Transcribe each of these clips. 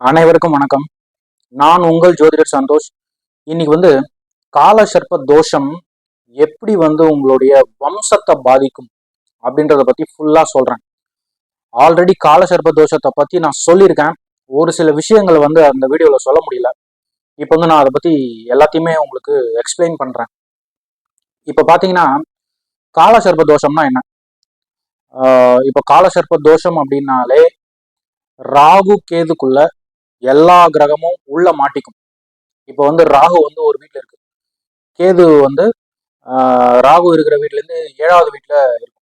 அனைவருக்கும் வணக்கம். நான் உங்கள் ஜோதிடர் சந்தோஷ். இன்னைக்கு கால சர்ப்ப தோஷம் எப்படி உங்களுடைய வம்சத்தை பாதிக்கும் அப்படின்றத பத்தி ஃபுல்லா சொல்றேன். ஆல்ரெடி கால சர்ப்ப தோஷத்தை பத்தி நான் சொல்லியிருக்கேன். ஒரு சில விஷயங்கள் அந்த வீடியோல சொல்ல முடியல. இப்போ நான் அதை பத்தி எல்லாத்தையுமே உங்களுக்கு எக்ஸ்பிளைன் பண்றேன். இப்போ பாத்தீங்கன்னா கால சர்ப்ப தோஷம்னா என்ன? இப்போ கால சர்ப்ப தோஷம் அப்படின்னாலே ராகு கேதுக்குள்ள எல்லா கிரகமும் உள்ள மாட்டிக்கும். இப்போ ராகு ஒரு வீட்டுல இருக்கு, கேது ராகு இருக்கிற வீட்டுல இருந்து 7வது வீட்டுல இருக்கும்.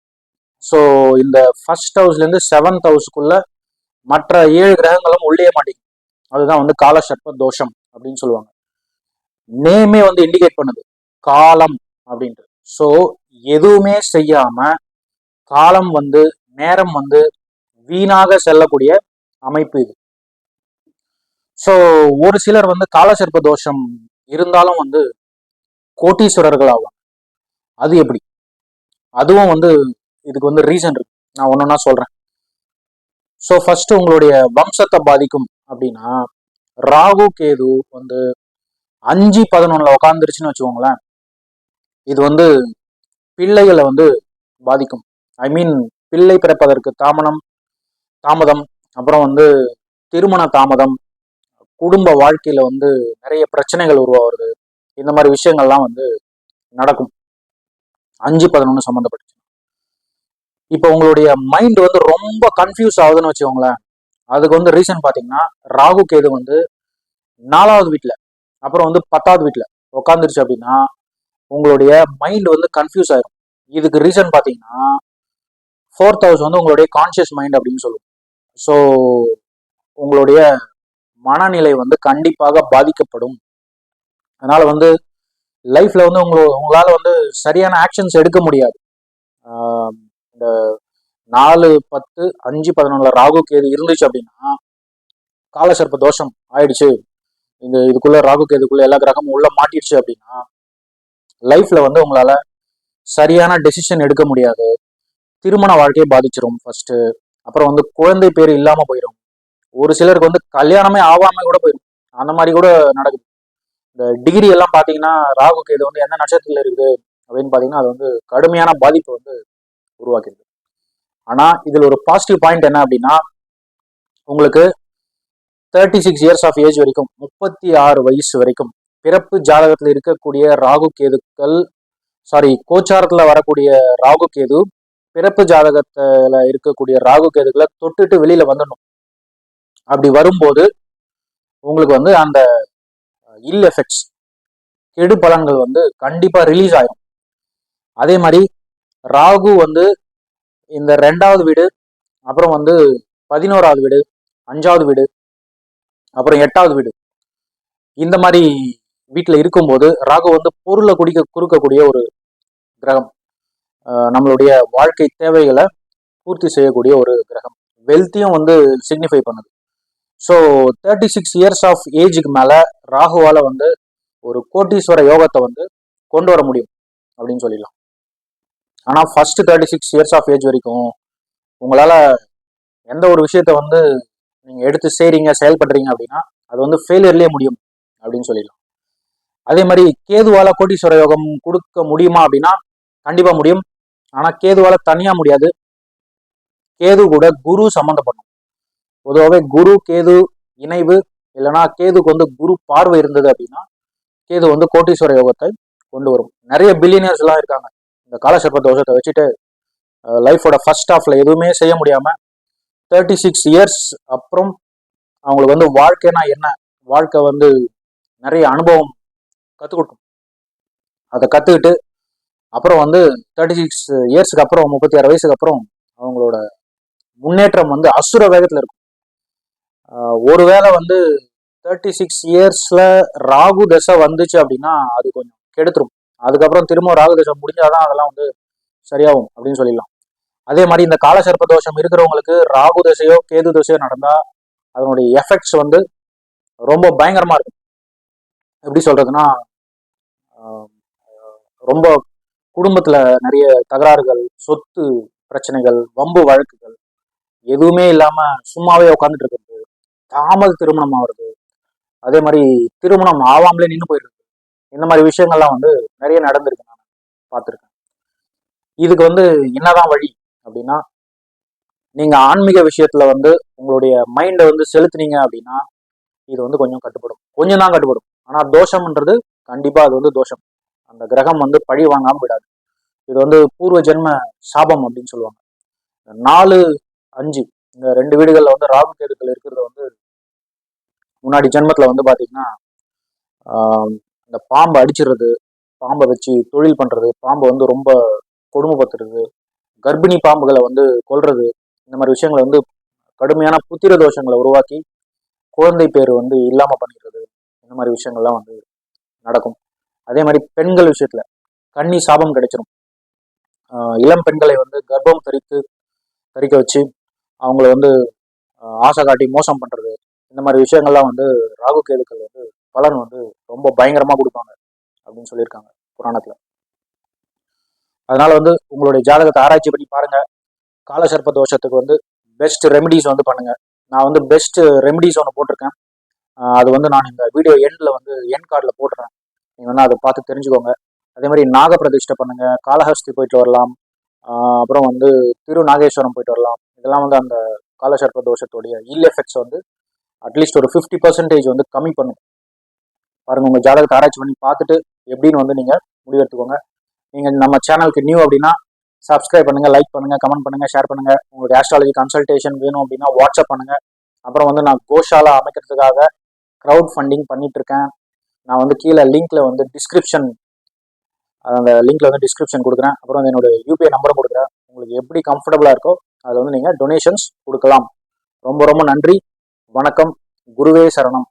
ஸோ இந்த ஃபர்ஸ்ட் ஹவுஸ்ல இருந்து 7th ஹவுஸ்க்குள்ள மற்ற 7 கிரகங்களும் உள்ளே மாட்டிக்கும். அதுதான் கால சர்ப்ப தோஷம் அப்படின்னு சொல்லுவாங்க. நேமே இண்டிகேட் பண்ணுது காலம் அப்படின்ட்டு. ஸோ எதுவுமே செய்யாம காலம் நேரம் வீணாக செல்லக்கூடிய அமைப்பு இது. ஸோ ஒரு சிலர் கால சர்ப்ப தோஷம் இருந்தாலும் கோட்டீஸ்வரர்கள் ஆகும். அது எப்படி? அதுவும் இதுக்கு ரீசன் இருக்கு. நான் ஒன்னொன்னா சொல்றேன். ஸோ ஃபர்ஸ்ட் உங்களுடைய வம்சத்தை பாதிக்கும் அப்படின்னா ராகு கேது 5-11 உட்காந்துருச்சுன்னு வச்சுக்கோங்களேன். இது பிள்ளைகளை பாதிக்கும். ஐ மீன் பிள்ளை பிறப்பதற்கு தாமதம், அப்புறம் திருமண தாமதம், குடும்ப வாழ்க்கையில நிறைய பிரச்சனைகள் உருவாகிறது. இந்த மாதிரி விஷயங்கள்லாம் நடக்கும் 5-11 சம்மந்தப்பட்டு. இப்போ உங்களுடைய மைண்ட் ரொம்ப கன்ஃபியூஸ் ஆகுதுன்னு வச்சுக்கோங்களேன். அதுக்கு ரீசன் பாத்தீங்கன்னா ராகு கேது 4வது வீட்டுல அப்புறம் 10வது வீட்டுல உட்காந்துருச்சு அப்படின்னா உங்களுடைய மைண்ட் கன்ஃபியூஸ் ஆயிரும். இதுக்கு ரீசன் பாத்தீங்கன்னா 4th ஹவுஸ் உங்களுடைய கான்சியஸ் மைண்ட் அப்படின்னு சொல்லுவோம். ஸோ உங்களுடைய மனநிலை கண்டிப்பாக பாதிக்கப்படும். அதனால லைஃப்ல உங்களால சரியான ஆக்ஷன்ஸ் எடுக்க முடியாது. இந்த 4-10-5-11 ராகு கேது இருந்துச்சு அப்படின்னா கால சர்ப்ப தோஷம் ஆயிடுச்சு, இதுக்குள்ள ராகு கேதுக்குள்ள எல்லா கிரகமும் உள்ள மாட்டிடுச்சு அப்படின்னா லைஃப்ல உங்களால சரியான டெசிஷன் எடுக்க முடியாது. திருமண வாழ்க்கையை பாதிச்சிரும் ஃபர்ஸ்ட். அப்புறம் குழந்தை பேர் இல்லாம போயிடும். ஒரு சிலருக்கு கல்யாணமே ஆகாம கூட போயிடும். அந்த மாதிரி கூட நடக்குது. இந்த டிகிரி எல்லாம் பாத்தீங்கன்னா ராகு கேது எந்த நட்சத்திரத்துல இருக்குது அப்படின்னு பாத்தீங்கன்னா அது கடுமையான பாதிப்பு உருவாக்கிடுது. ஆனா இதுல ஒரு பாசிட்டிவ் பாயிண்ட் என்ன அப்படின்னா உங்களுக்கு 36 இயர்ஸ் ஆஃப் ஏஜ் வரைக்கும், 36 வயசு வரைக்கும் பிறப்பு ஜாதகத்துல இருக்கக்கூடிய ராகு கேதுக்கள், கோச்சாரத்துல வரக்கூடிய ராகு கேது பிறப்பு ஜாதகத்துல இருக்கக்கூடிய ராகு கேதுக்களை தொட்டுட்டு வெளியில வந்துடணும். அப்படி வரும்போது உங்களுக்கு அந்த இல் எஃபெக்ட்ஸ், கெடு பலன்கள் கண்டிப்பா ரிலீஸ் ஆகும். அதே மாதிரி ராகு இந்த 2வது வீடு, அப்புறம் 11வது வீடு, 5வது வீடு, அப்புறம் 8வது வீடு, இந்த மாதிரி வீட்டுல இருக்கும்போது ராகு பொருளை குறுக்கக்கூடிய ஒரு கிரகம். நம்மளுடைய வாழ்க்கை தேவைகளை பூர்த்தி செய்யக்கூடிய ஒரு கிரகம். வெல்த்தையும் சிக்னிஃபை பண்ணுது. ஸோ 36 இயர்ஸ் ஆஃப் ஏஜுக்கு மேல ராகுவால ஒரு கோட்டீஸ்வர யோகத்தை கொண்டு வர முடியும் அப்படின்னு சொல்லிடலாம். ஆனா ஃபர்ஸ்ட் 36 இயர்ஸ் ஆஃப் ஏஜ் வரைக்கும் உங்களால எந்த ஒரு விஷயத்த நீங்க எடுத்து செய்றீங்க, செயல்படுறீங்க அப்படின்னா அது ஃபெயிலியர்லயே முடியும் அப்படின்னு சொல்லிடலாம். அதே மாதிரி கேதுவால கோட்டீஸ்வர யோகம் கொடுக்க முடியுமா அப்படின்னா கண்டிப்பா முடியும். ஆனா கேதுவால தனியா முடியாது. கேது கூட குரு சம்பந்தப்படும். பொதுவாகவே குரு கேது இணைவு இல்லைன்னா கேதுக்கு குரு பார்வை இருந்தது அப்படின்னா கேது கோட்டீஸ்வர யோகத்தை கொண்டு வரும். நிறைய பில்லியனர்ஸ் எல்லாம் இருக்காங்க இந்த கால சர்ப்ப தோஷத்தை வச்சுட்டு லைஃபோட ஃபர்ஸ்ட் ஹாஃப்ல எதுவுமே செய்ய முடியாம 36 இயர்ஸ் அப்புறம் அவங்களுக்கு வாழ்க்கைனா என்ன, வாழ்க்கை நிறைய அனுபவம் கற்றுக் கொடுக்கும். அதை கத்துக்கிட்டு அப்புறம் 36 இயர்ஸ்க்கு அப்புறம் 36 வயசுக்கு அப்புறம் அவங்களோட முன்னேற்றம் அசுர வேகத்துல இருக்கும். ஒருவேளை 36 இயர்ஸ்ல ராகு தசை வந்துச்சு அப்படின்னா அது கொஞ்சம் கெடுத்துரும். அதுக்கப்புறம் திரும்ப ராகு தசை முடிஞ்சாதான் அதெல்லாம் சரியாகும் அப்படின்னு சொல்லிடலாம். அதே மாதிரி இந்த கால சர்ப்ப தோஷம் இருக்கிறவங்களுக்கு ராகு தசையோ கேது தசையோ நடந்தா அதனுடைய எஃபெக்ட்ஸ் ரொம்ப பயங்கரமா இருக்கும். எப்படி சொல்றதுன்னா ரொம்ப குடும்பத்துல நிறைய தகராறுகள், சொத்து பிரச்சனைகள், வம்பு வழக்குகள், எதுவுமே இல்லாம சும்மாவே உட்காந்துட்டு இருக்கிறது, தாமத திருமணம் ஆகுறது, அதே மாதிரி திருமணம் ஆவாமலே நின்று போயிருக்கு. இந்த மாதிரி விஷயங்கள்லாம் வந்து நிறைய நடந்திருக்கு, நான் பார்த்துருக்கேன். இதுக்கு வந்து என்னதான் வழி அப்படின்னா, நீங்க ஆன்மீக விஷயத்துல வந்து உங்களுடைய மைண்டை வந்து செலுத்துனீங்க அப்படின்னா இது வந்து கொஞ்சம் கட்டுப்படும், கொஞ்சம் தான் கட்டுப்படும். ஆனா தோஷம்ன்றது கண்டிப்பா அது வந்து தோஷம். அந்த கிரகம் வந்து பழி வாங்காம விடாது. இது வந்து பூர்வ ஜென்ம சாபம் அப்படின்னு சொல்லுவாங்க. 4, 5 இந்த 2 வீடுகள்ல வந்து ராகு கேதுக்கள் இருக்கிறது வந்து முன்னாடி ஜென்மத்துல வந்து பாத்தீங்கன்னா இந்த பாம்பை அடிச்சிடுறது, பாம்பை வச்சு தொழில் பண்றது, பாம்பை வந்து ரொம்ப கொடுமைப்படுத்துறது, கர்ப்பிணி பாம்புகளை வந்து கொல்றது, இந்த மாதிரி விஷயங்களை வந்து கடுமையான புத்திர தோஷங்களை உருவாக்கி குழந்தை பேர் வந்து இல்லாம பண்ணிடுறது, இந்த மாதிரி விஷயங்கள்லாம் வந்து நடக்கும். அதே மாதிரி பெண்கள் விஷயத்துல கன்னி சாபம் கிடைச்சிடும். இளம் பெண்களை வந்து கர்ப்பம் தரிக்க வச்சு அவங்கள வந்து ஆசை காட்டி மோசம் பண்றது, இந்த மாதிரி விஷயங்கள்லாம் வந்து ராகு கேதுக்கள் வந்து பலன் வந்து ரொம்ப பயங்கரமா கொடுப்பாங்க அப்படின்னு சொல்லியிருக்காங்க புராணத்துல. அதனால வந்து உங்களுடைய ஜாதகத்தை ஆராய்ச்சி பண்ணி பாருங்க. காலசர்ப்ப தோஷத்துக்கு வந்து பெஸ்ட் ரெமிடிஸ் வந்து பண்ணுங்க. நான் வந்து பெஸ்ட் ரெமிடிஸ் ஒன்று போட்டிருக்கேன். அது வந்து நான் இந்த வீடியோ எண்ட்ல வந்து என் கார்டில் போட்டுறேன். நீங்க வந்து அதை பார்த்து தெரிஞ்சுக்கோங்க. அதே மாதிரி நாக பிரதிஷ்டை பண்ணுங்க, காளஹஸ்தி போயிட்டு வரலாம், அப்புறம் வந்து திரு நாகேஸ்வரம் போயிட்டு வரலாம். இதெல்லாம் வந்து அந்த காலசர்ப்ப தோஷத்துடைய இல் எஃபெக்ட்ஸ் வந்து அட்லீஸ்ட் ஒரு 50% வந்து கம்மி பண்ணும். பாருங்க, உங்க ஜாதகத்தை ஆராய்ச்சி பண்ணி பார்த்துட்டு எப்படின்னு வந்து நீங்க முடிவெடுத்துக்கோங்க. நீங்க நம்ம சேனலுக்கு நியூ அப்படின்னா சப்ஸ்கிரைப் பண்ணுங்க, லைக் பண்ணுங்க, கமெண்ட் பண்ணுங்க, ஷேர் பண்ணுங்க. உங்களுக்கு ஆஸ்ட்ராலஜி கன்சல்டேஷன் வேணும் அப்படின்னா வாட்ஸ்அப் பண்ணுங்க. அப்புறம் வந்து நான் கோஷாலா அமைக்கிறதுக்காக க்ரௌட் ஃபண்டிங் பண்ணிட்டு இருக்கேன். நான் வந்து கீழே லிங்க்ல வந்து அந்த லிங்க்ல வந்து டிஸ்கிரிப்ஷன் கொடுக்குறேன். அப்புறம் வந்து என்னோட யூபிஐ நம்பரும் கொடுக்குறேன். உங்களுக்கு எப்படி கம்ஃபர்டபுளா இருக்கோ அதில் வந்து நீங்க டொனேஷன்ஸ் கொடுக்கலாம். ரொம்ப ரொம்ப நன்றி. வணக்கம். குருவே சரணம்.